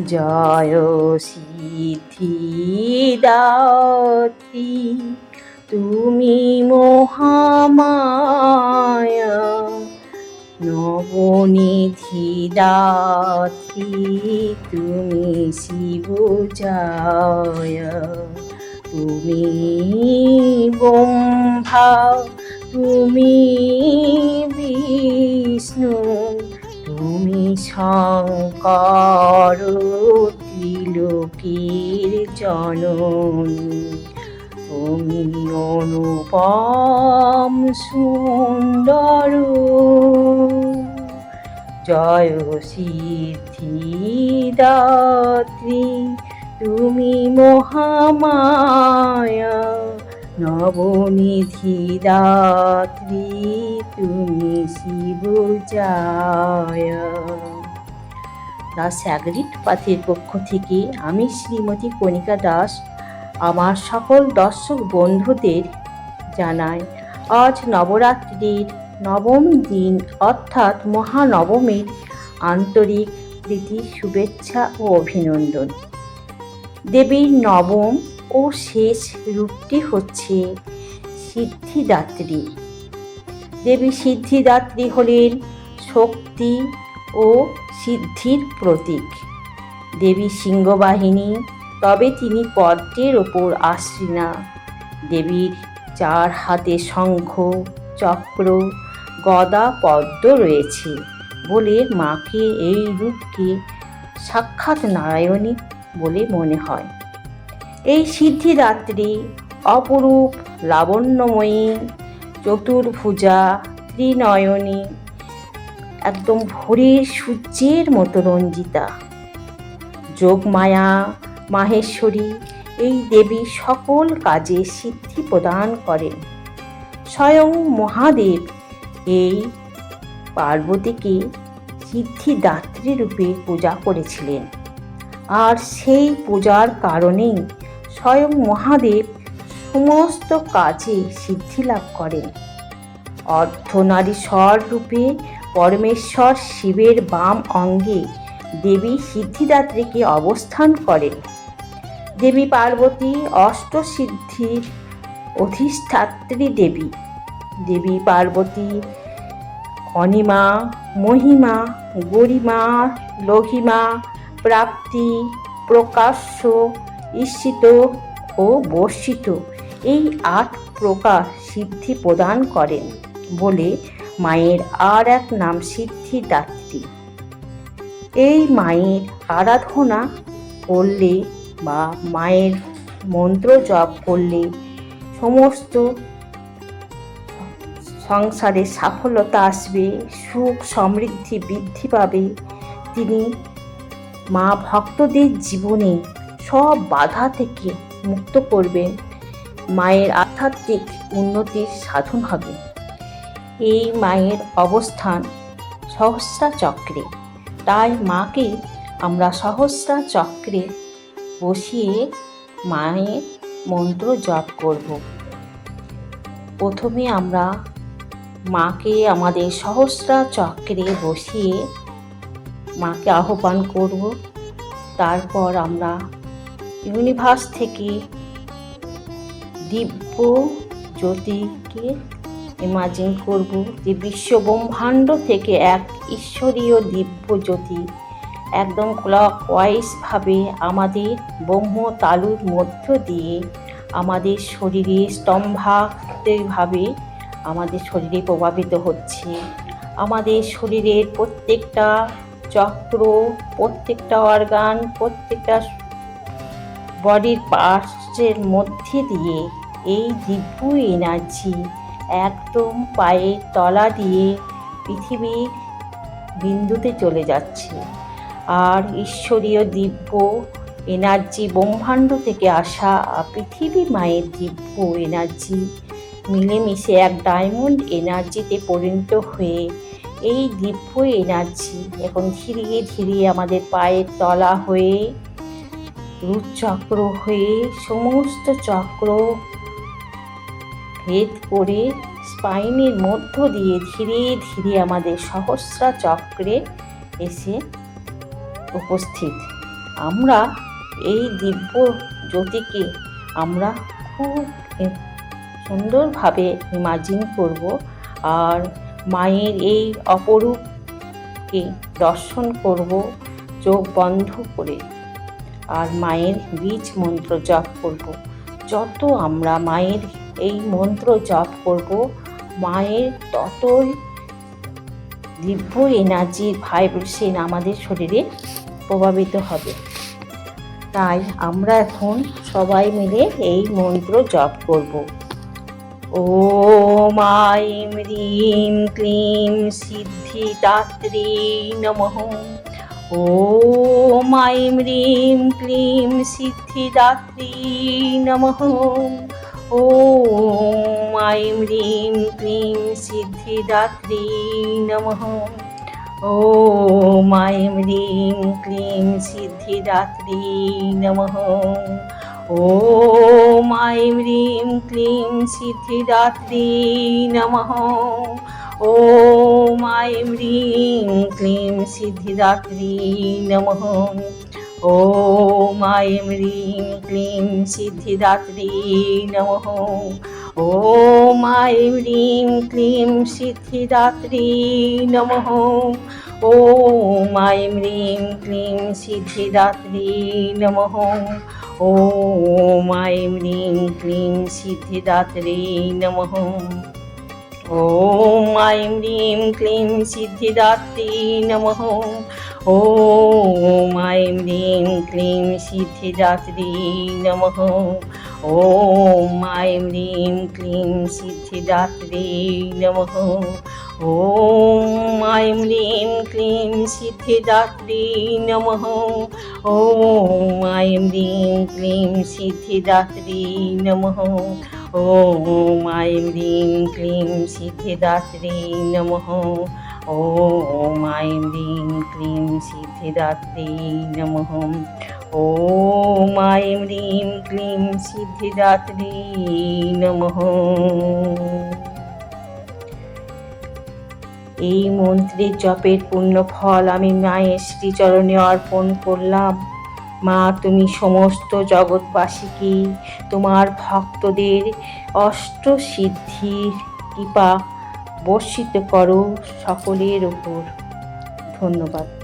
জয় সিদ্ধিদাত্রী, তুমি মহামায়া। নবনিধিদাত্রী, তুমি শিবজয়া। তুমি ব্রহ্মা, তুমি বিষ্ণু, তুমি শঙ্কর, ত্রিলোকীর জননী। তুমি অনুপম সুন্দর। জয় সিদ্ধিদাত্রী, তুমি মহামায়া। নবনিধিদাত্রী, তুমি শিবজয়া। দাস স্যাগ্রিড পাথের পক্ষ থেকে আমি শ্রীমতী কণিকা দাস আমার সকল দর্শক বন্ধুদের জানাই আজ নবরাত্রির নবম দিন অর্থাৎ মহানবমীর আন্তরিক প্রীতি, শুভেচ্ছা ও অভিনন্দন। দেবীর নবম ও শেষ রূপটি হচ্ছে সিদ্ধিদাত্রী। দেবী সিদ্ধিদাত্রী হলেন শক্তি ও সিদ্ধির প্রতীক। দেবী সিংহবাহিনী, তবে তিনি পদ্মের ওপর আশ্রিনা। দেবীর 4 হাতে শঙ্খ, চক্র, গদা, পদ্ম রয়েছে বলে মাকে এই রূপকে সাক্ষাৎ নারায়ণী বলে মনে হয়। এই সিদ্ধিদাত্রী অপরূপ লাবণ্যময়ী, চতুর্ভুজা, ত্রিনয়নী, একদম ভোরের সূর্যের মতো রঞ্জিতা, যোগমায়া, মাহেশ্বরী। এই দেবী সকল কাজে সিদ্ধি প্রদান করেন। স্বয়ং মহাদেব এই পার্বতীকে সিদ্ধিদাত্রী রূপে পূজা করেছিলেন, আর সেই পূজার কারণেই স্বয়ং মহাদেব সমস্ত কাজে সিদ্ধি লাভ করেন। অর্ধনারীশ্বর রূপে পরমেশ্বর শিবের বাম অঙ্গে দেবী সিদ্ধিদাত্রীকে অবস্থান করেন। দেবী পার্বতী অষ্টসিদ্ধির অধিষ্ঠাত্রী দেবী। দেবী পার্বতী অনিমা, মহিমা, গরিমা, লঘিমা, প্রাপ্তি, প্রকাশ্য, ঈশিত ও বর্ষিত এই 8 প্রকার সিদ্ধি প্রদান করেন বলে মায়ের আর এক নাম সিদ্ধিদাত্রী। এই মায়ের আরাধনা করলে বা মায়ের মন্ত্র জপ করলে সমস্ত সংসারে সাফল্যতা আসবে, সুখ সমৃদ্ধি বৃদ্ধি পাবে। তিনি মা ভক্তদের জীবনে সব বাধা থেকে মুক্ত করবেন। মায়ের আধ্যাত্মিক উন্নতির সাধন হবে। এই মায়ের অবস্থান সহস্রা চক্রে, তাই মাকে আমরা সহস্রা চক্রে বসিয়ে মায়ের মন্ত্র জপ করব। প্রথমে আমরা মাকে আমাদের সহস্রা চক্রে বসিয়ে মাকে আহ্বান করব। তারপর আমরা ইউনিভার্স থেকে দিব্য জ্যোতিকে ইমাজিন করব যে বিশ্ব ব্রহ্মাণ্ড থেকে এক ঈশ্বরীয় দিব্য জ্যোতি একদম ক্লকওয়াইজভাবে আমাদের ব্রহ্ম তালুর মধ্য দিয়ে আমাদের শরীরে স্তম্ভাকভাবে আমাদের শরীরে প্রভাবিত হচ্ছে। আমাদের শরীরের প্রত্যেকটা চক্র, প্রত্যেকটা অর্গান, প্রত্যেকটা বডির পার্টসের মধ্যে দিয়ে এই দিব্য এনার্জি একদম পায়ের তলা দিয়ে পৃথিবীর বিন্দুতে চলে যাচ্ছে। আর ঈশ্বরীয় দিব্য এনার্জি, ব্রহ্মাণ্ড থেকে আসা পৃথিবী মায়ের দিব্য এনার্জি মিলেমিশে এক ডায়মন্ড এনার্জিতে পরিণত হয়ে এই দিব্য এনার্জি এখন ধীরে ধীরে আমাদের পায়ের তলা হয়ে, রুটচক্র হয়ে, সমস্ত চক্র ভেদ করে স্পাইনের মধ্য দিয়ে ধীরে ধীরে আমাদের সহস্রা চক্রে এসে উপস্থিত। আমরা এই দিব্য জ্যোতিকে আমরা খুব সুন্দরভাবে ইমাজিন করব আর মায়ের এই অপরূপকে দর্শন করব চোখ বন্ধ করে, আর মায়ের বীজ মন্ত্র জপ করব। যত আমরা মায়ের এই মন্ত্র জপ করব, মায়ের ততই দিব্য এনার্জির ভাইব্রেশন আমাদের শরীরে প্রভাবিত হবে। তাই আমরা এখন সবাই মিলে এই মন্ত্র জপ করব। ওম আইম হ্রিম ক্লিম সিদ্ধিদাত্রী নমঃ। ওম আইম হ্রিম ক্লিম সিদ্ধিদাত্রী নমঃ। ওম আইম হ্রিম ক্লিম সিদ্ধিদাত্রী নমঃ। ওম আইম হ্রিম ক্লিম সিদ্ধিদাত্রী নমঃ। ওম আইম হ্রিম ক্লিম সিদ্ধিদাত্রী নমঃ। ওম আইম হ্রিম ক্লিম সিদ্ধিদাত্রী নমঃ। ওম আইম হ্রিম ক্লিম সিদ্ধিদাত্রী নমঃ। ওম আইম হ্রিম ক্লিম সিদ্ধিদাত্রী নমঃ। ওম আইম হ্রিম ক্লিম সিদ্ধিদাত্রী নমঃ। ওম আইম হ্রিম ক্লিম সিদ্ধিদাত্রী নমঃ। ওম আইম হ্রিম ক্লিম সিদ্ধিদাত্রী নমঃ। ওম আইম হ্রিম ক্লিম সিদ্ধিদাত্রী নমঃ। ওম আইম হ্রিম ক্লিম সিদ্ধিদাত্রী নমঃ। ওম আইম হ্রিম ক্লিম সিদ্ধিদাত্রী নমঃ। ওম আইম হ্রিম ক্লিম সিদ্ধিদাত্রী নমঃ। ওম আইম হ্রিম ক্লিম সিদ্ধিদাত্রী নমঃ। ওম আইম হ্রিম ক্লিম সিদ্ধিদাত্রী নমঃ। ওম আইম হ্রিম ক্লিম সিদ্ধিদাত্রী নমঃ। এই মন্ত্রের জপের পুণ্য ফল আমি মায়ের শ্রীচরণে অর্পণ করলাম। মা, তুমি সমস্ত জগৎবাসীকে, তোমার ভক্তদের অষ্টসিদ্ধির কৃপা বর্ষিত করো সকলের ওপর। ধন্যবাদ।